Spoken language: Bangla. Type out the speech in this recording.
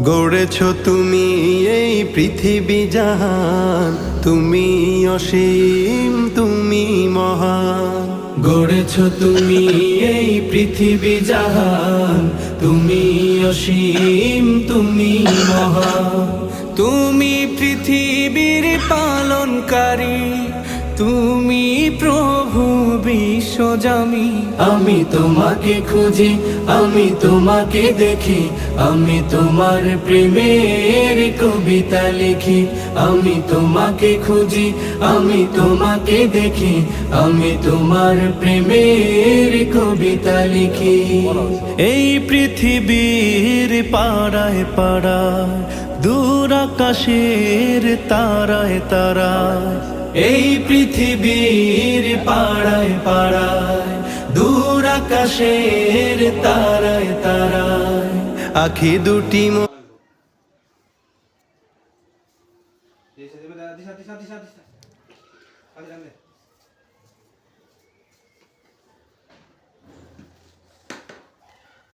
গড়েছ তুমি এই পৃথিবী জাহান, তুমি অসীম, তুমি মহান। গড়েছ তুমি এই পৃথিবী জাহান, তুমি অসীম, তুমি মহান। তুমি পৃথিবীর পালনকারী, তুমি প্রভু বিশ্বজামি। আমি তোমাকে খুঁজি, আমি তোমাকে দেখি, আমি তোমার প্রেমের কবিতা লিখি। আমি তোমাকে খুঁজি, আমি তোমাকে দেখি, আমি তোমার প্রেমের কবিতা লিখি। এই পৃথিবীর পাড়ায় পাড়ায়, দূর আকাশের তারায় তারায়, এই পৃথিবীর পাড়ায় পাড়ায়, দূর আকাশের তারায় তারায়, আখি দুটি দিশা দিশা দিশা দিশা দিশা দিশা